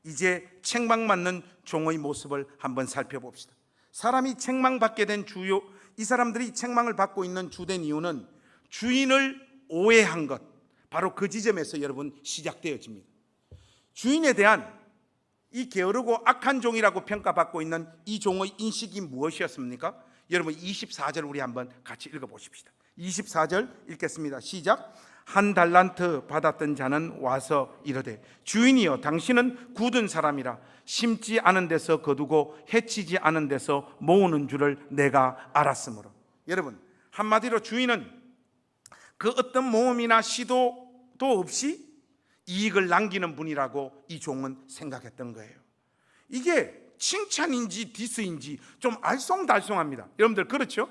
이제 책망받는 종의 모습을 한번 살펴봅시다. 사람이 책망받게 된 이 사람들이 책망을 받고 있는 주된 이유는 주인을 오해한 것, 바로 그 지점에서 여러분 시작되어집니다. 주인에 대한 이 게으르고 악한 종이라고 평가받고 있는 이 종의 인식이 무엇이었습니까? 여러분 24절 우리 한번 같이 읽어보십시다. 24절 읽겠습니다. 시작. 한 달란트 받았던 자는 와서 이르되 주인이여 당신은 굳은 사람이라 심지 않은 데서 거두고 해치지 않은 데서 모으는 줄을 내가 알았으므로. 여러분 한마디로 주인은 그 어떤 모험이나 시도도 없이 이익을 남기는 분이라고 이 종은 생각했던 거예요. 이게 칭찬인지 디스인지 좀 알쏭달쏭합니다. 여러분들 그렇죠?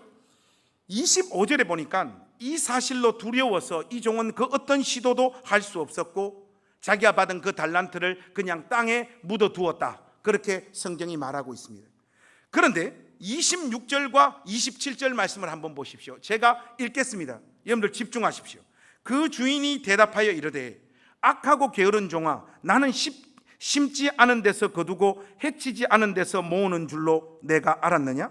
25절에 보니까 이 사실로 두려워서 이 종은 그 어떤 시도도 할 수 없었고 자기가 받은 그 달란트를 그냥 땅에 묻어두었다, 그렇게 성경이 말하고 있습니다. 그런데 26절과 27절 말씀을 한번 보십시오. 제가 읽겠습니다. 여러분들 집중하십시오. 그 주인이 대답하여 이르되 악하고 게으른 종아, 나는 심지 않은 데서 거두고 해치지 않은 데서 모으는 줄로 내가 알았느냐?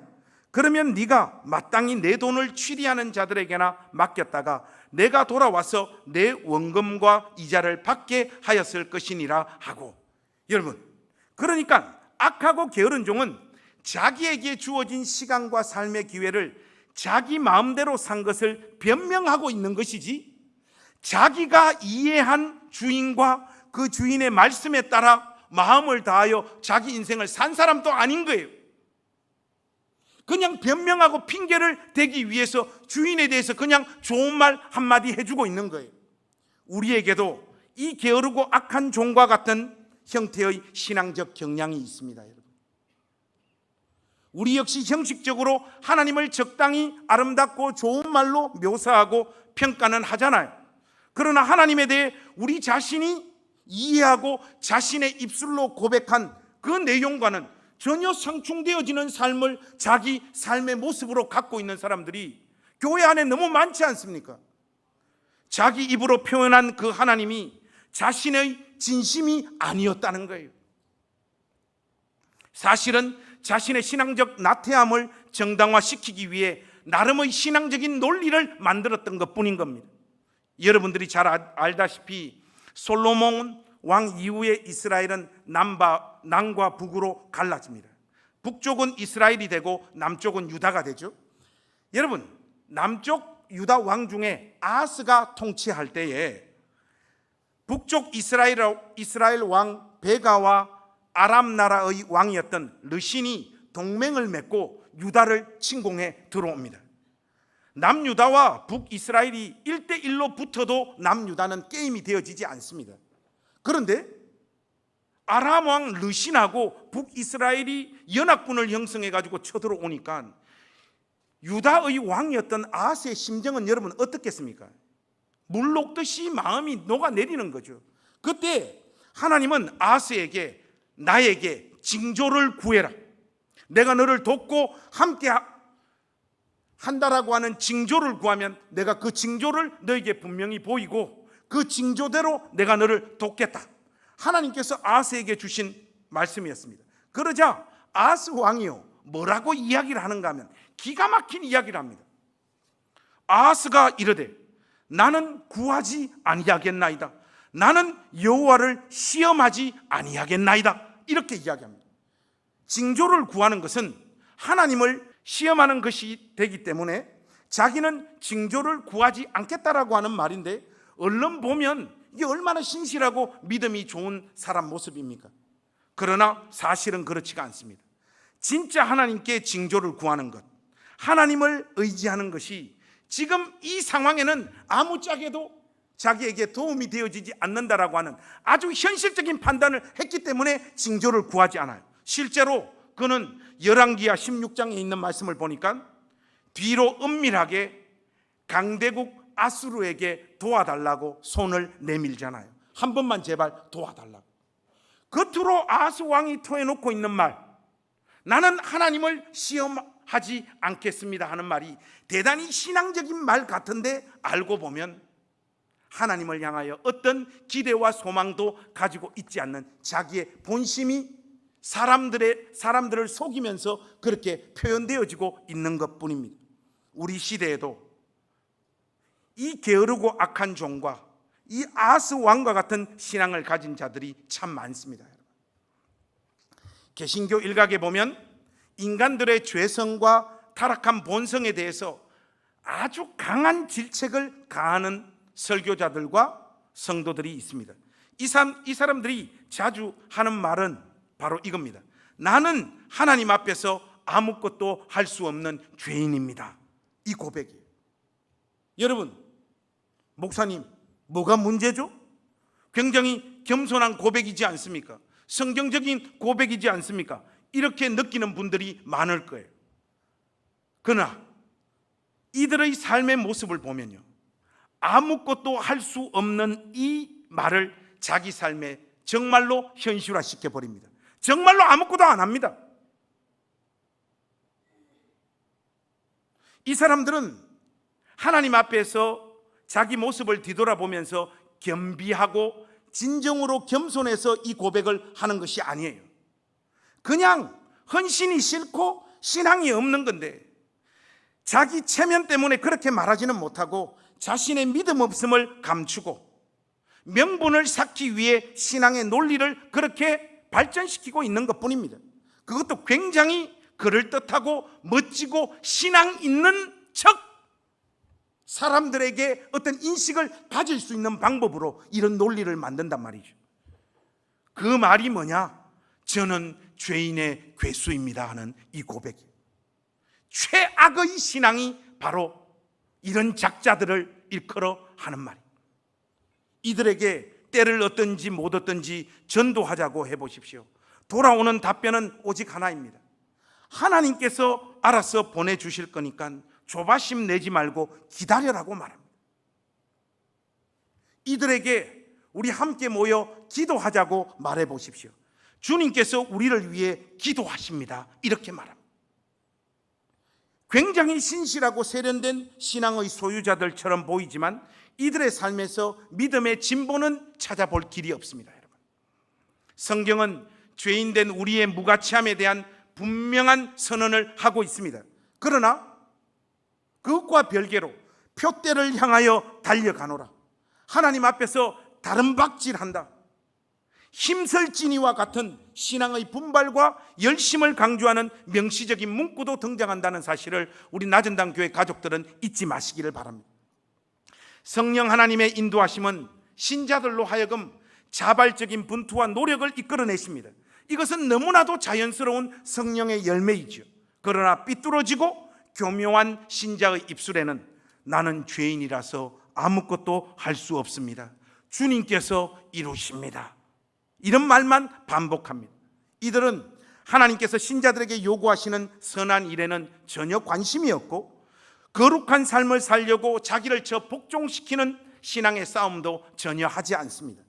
그러면 네가 마땅히 내 돈을 취리하는 자들에게나 맡겼다가 내가 돌아와서 내 원금과 이자를 받게 하였을 것이니라 하고. 여러분 그러니까 악하고 게으른 종은 자기에게 주어진 시간과 삶의 기회를 자기 마음대로 산 것을 변명하고 있는 것이지, 자기가 이해한 주인과 그 주인의 말씀에 따라 마음을 다하여 자기 인생을 산 사람도 아닌 거예요. 그냥 변명하고 핑계를 대기 위해서 주인에 대해서 그냥 좋은 말 한마디 해주고 있는 거예요. 우리에게도 이 게으르고 악한 종과 같은 형태의 신앙적 경향이 있습니다. 여러분, 우리 역시 형식적으로 하나님을 적당히 아름답고 좋은 말로 묘사하고 평가는 하잖아요. 그러나 하나님에 대해 우리 자신이 이해하고 자신의 입술로 고백한 그 내용과는 전혀 상충되어지는 삶을 자기 삶의 모습으로 갖고 있는 사람들이 교회 안에 너무 많지 않습니까? 자기 입으로 표현한 그 하나님이 자신의 진심이 아니었다는 거예요. 사실은 자신의 신앙적 나태함을 정당화시키기 위해 나름의 신앙적인 논리를 만들었던 것뿐인 겁니다. 여러분들이 잘 알다시피 솔로몬 왕 이후에 이스라엘은 남과 북으로 갈라집니다. 북쪽은 이스라엘이 되고 남쪽은 유다가 되죠. 여러분 남쪽 유다 왕 중에 아하스가 통치할 때에 북쪽 이스라엘 왕 베가와 아람 나라의 왕이었던 르신이 동맹을 맺고 유다를 침공해 들어옵니다. 남유다와 북이스라엘이 1대1로 붙어도 남유다는 게임이 되어지지 않습니다. 그런데 아람 왕 르신하고 북이스라엘이 연합군을 형성해 가지고 쳐들어오니까 유다의 왕이었던 아하스의 심정은 여러분 어떻겠습니까? 물 녹듯이 마음이 녹아내리는 거죠. 그때 하나님은 아하스에게 나에게 징조를 구해라, 내가 너를 돕고 함께 한다라고 하는 징조를 구하면 내가 그 징조를 너에게 분명히 보이고 그 징조대로 내가 너를 돕겠다. 하나님께서 아하스에게 주신 말씀이었습니다. 그러자 아하스 왕이요 뭐라고 이야기를 하는가 하면 기가 막힌 이야기를 합니다. 아하스가 이르되 나는 구하지 아니하겠나이다, 나는 여호와를 시험하지 아니하겠나이다, 이렇게 이야기합니다. 징조를 구하는 것은 하나님을 시험하는 것이 되기 때문에 자기는 징조를 구하지 않겠다라고 하는 말인데, 얼른 보면 이게 얼마나 신실하고 믿음이 좋은 사람 모습입니까? 그러나 사실은 그렇지가 않습니다. 진짜 하나님께 징조를 구하는 것, 하나님을 의지하는 것이 지금 이 상황에는 아무짝에도 자기에게 도움이 되어지지 않는다라고 하는 아주 현실적인 판단을 했기 때문에 징조를 구하지 않아요. 실제로 그는 열왕기하 16장에 있는 말씀을 보니까 뒤로 은밀하게 강대국 아수르에게 도와달라고 손을 내밀잖아요. 한 번만 제발 도와달라고. 겉으로 아하스 왕이 토해놓고 있는 말, 나는 하나님을 시험하지 않겠습니다 하는 말이 대단히 신앙적인 말 같은데 알고 보면 하나님을 향하여 어떤 기대와 소망도 가지고 있지 않는 자기의 본심이 사람들을 속이면서 그렇게 표현되어지고 있는 것뿐입니다. 우리 시대에도 이 게으르고 악한 종과 이 아하스 왕과 같은 신앙을 가진 자들이 참 많습니다. 개신교 일각에 보면 인간들의 죄성과 타락한 본성에 대해서 아주 강한 질책을 가하는 설교자들과 성도들이 있습니다. 이 사람들이 자주 하는 말은 바로 이겁니다. 나는 하나님 앞에서 아무것도 할 수 없는 죄인입니다. 이 고백이에요. 여러분, 목사님, 뭐가 문제죠? 굉장히 겸손한 고백이지 않습니까? 성경적인 고백이지 않습니까? 이렇게 느끼는 분들이 많을 거예요. 그러나 이들의 삶의 모습을 보면요, 아무것도 할 수 없는 이 말을 자기 삶에 정말로 현실화시켜 버립니다. 정말로 아무것도 안 합니다. 이 사람들은 하나님 앞에서 자기 모습을 뒤돌아보면서 겸비하고 진정으로 겸손해서 이 고백을 하는 것이 아니에요. 그냥 헌신이 싫고 신앙이 없는 건데 자기 체면 때문에 그렇게 말하지는 못하고 자신의 믿음 없음을 감추고 명분을 쌓기 위해 신앙의 논리를 그렇게 발전시키고 있는 것뿐입니다. 그것도 굉장히 그럴듯하고 멋지고 신앙 있는 척 사람들에게 어떤 인식을 가질 수 있는 방법으로 이런 논리를 만든단 말이죠. 그 말이 뭐냐? 저는 죄인의 괴수입니다 하는 이 고백이에요. 최악의 신앙이 바로 이런 작자들을 일컬어 하는 말이에요. 이들에게 때를 얻든지 못 얻든지 전도하자고 해보십시오. 돌아오는 답변은 오직 하나입니다. 하나님께서 알아서 보내주실 거니까 조바심 내지 말고 기다려라고 말합니다. 이들에게 우리 함께 모여 기도하자고 말해보십시오. 주님께서 우리를 위해 기도하십니다. 이렇게 말합니다. 굉장히 신실하고 세련된 신앙의 소유자들처럼 보이지만 이들의 삶에서 믿음의 진보는 찾아볼 길이 없습니다. 여러분, 성경은 죄인된 우리의 무가치함에 대한 분명한 선언을 하고 있습니다. 그러나 그것과 별개로 표대를 향하여 달려가노라, 하나님 앞에서 다름박질한다, 힘설진이와 같은 신앙의 분발과 열심을 강조하는 명시적인 문구도 등장한다는 사실을 우리 나전당 교회 가족들은 잊지 마시기를 바랍니다. 성령 하나님의 인도하심은 신자들로 하여금 자발적인 분투와 노력을 이끌어내십니다. 이것은 너무나도 자연스러운 성령의 열매이죠. 그러나 삐뚤어지고 교묘한 신자의 입술에는 나는 죄인이라서 아무것도 할 수 없습니다, 주님께서 이루십니다, 이런 말만 반복합니다. 이들은 하나님께서 신자들에게 요구하시는 선한 일에는 전혀 관심이 없고 거룩한 삶을 살려고 자기를 복종시키는 신앙의 싸움도 전혀 하지 않습니다.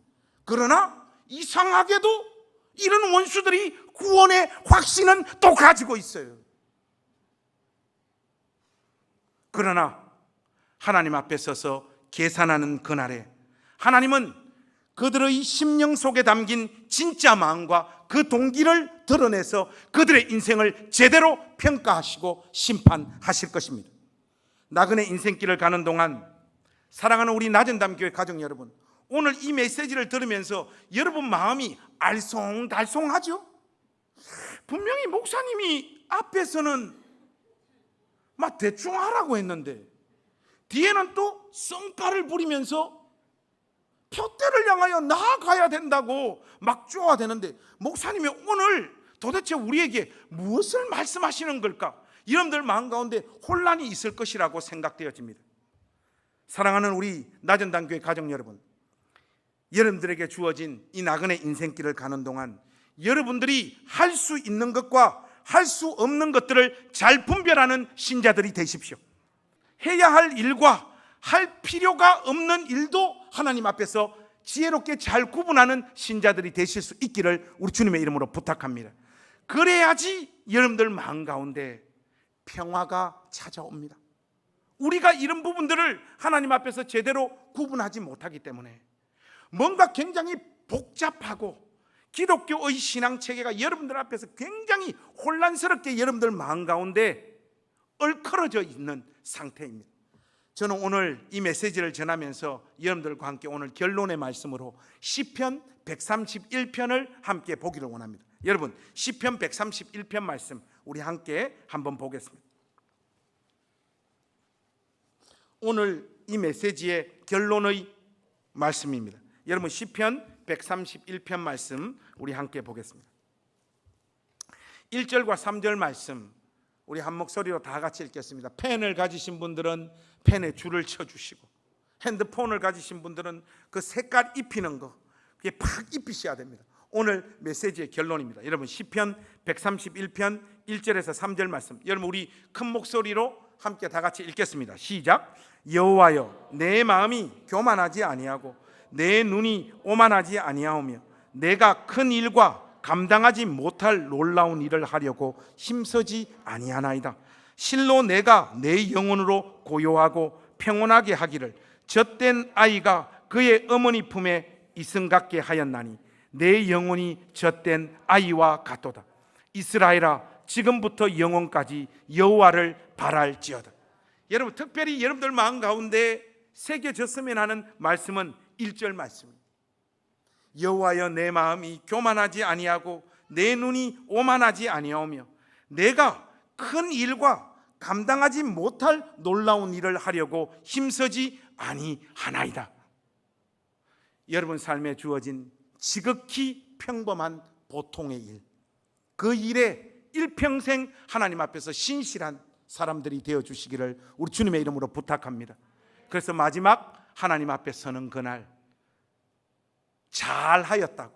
그러나 이상하게도 이런 원수들이 구원의 확신은 또 가지고 있어요. 그러나 하나님 앞에 서서 계산하는 그날에 하나님은 그들의 심령 속에 담긴 진짜 마음과 그 동기를 드러내서 그들의 인생을 제대로 평가하시고 심판하실 것입니다. 나그네 인생길을 가는 동안 사랑하는 우리 나전담교회 가족 여러분, 오늘 이 메시지를 들으면서 여러분 마음이 알쏭달쏭하죠? 분명히 목사님이 앞에서는 막 대충 하라고 했는데 뒤에는 또 성깔을 부리면서 표대를 향하여 나아가야 된다고 막 쪼아대는데 목사님이 오늘 도대체 우리에게 무엇을 말씀하시는 걸까? 여러분들 마음 가운데 혼란이 있을 것이라고 생각되어집니다. 사랑하는 우리 나전당교회 가족 여러분, 여러분들에게 주어진 이 나그네 인생길을 가는 동안 여러분들이 할 수 있는 것과 할 수 없는 것들을 잘 분별하는 신자들이 되십시오. 해야 할 일과 할 필요가 없는 일도 하나님 앞에서 지혜롭게 잘 구분하는 신자들이 되실 수 있기를 우리 주님의 이름으로 부탁합니다. 그래야지 여러분들 마음 가운데 평화가 찾아옵니다. 우리가 이런 부분들을 하나님 앞에서 제대로 구분하지 못하기 때문에 뭔가 굉장히 복잡하고 기독교의 신앙 체계가 여러분들 앞에서 굉장히 혼란스럽게 여러분들 마음 가운데 얽혀져 있는 상태입니다. 저는 오늘 이 메시지를 전하면서 여러분들과 함께 오늘 결론의 말씀으로 시편 131편을 함께 보기를 원합니다. 여러분, 시편 131편 말씀 우리 함께 한번 보겠습니다. 오늘 이 메시지의 결론의 말씀입니다. 여러분, 시편 131편 말씀 우리 함께 보겠습니다. 1절과 3절 말씀 우리 한 목소리로 다 같이 읽겠습니다. 펜을 가지신 분들은 펜에 줄을 쳐주시고, 핸드폰을 가지신 분들은 그 색깔 입히는 거 그게 팍 입히셔야 됩니다. 오늘 메시지의 결론입니다. 여러분, 시편 131편 1절에서 3절 말씀, 여러분 우리 큰 목소리로 함께 다 같이 읽겠습니다. 시작. 여호와여, 내 마음이 교만하지 아니하고 내 눈이 오만하지 아니하오며 내가 큰 일과 감당하지 못할 놀라운 일을 하려고 힘쓰지 아니하나이다. 실로 내가 내 영혼으로 고요하고 평온하게 하기를 젖된 아이가 그의 어머니 품에 이승 같게 하였나니 내 영혼이 젖된 아이와 같도다. 이스라엘아, 지금부터 영원까지 여호와를 바랄지어다. 여러분, 특별히 여러분들 마음 가운데 새겨졌으면 하는 말씀은 1절 말씀입니다. 여호와여, 내 마음이 교만하지 아니하고 내 눈이 오만하지 아니하오며 내가 큰 일과 감당하지 못할 놀라운 일을 하려고 힘쓰지 아니하나이다. 여러분 삶에 주어진 지극히 평범한 보통의 일, 그 일에 일평생 하나님 앞에서 신실한 사람들이 되어주시기를 우리 주님의 이름으로 부탁합니다. 그래서 마지막 하나님 앞에 서는 그날 잘하였다고,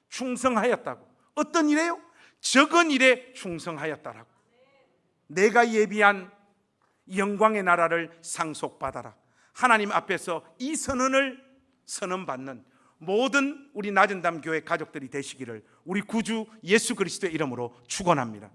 충성하였다고. 어떤 일에요? 적은 일에 충성하였다라고. 내가 예비한 영광의 나라를 상속받아라. 하나님 앞에서 이 선언을 선언받는 모든 우리 낮은담 교회 가족들이 되시기를 우리 구주 예수 그리스도의 이름으로 축원합니다.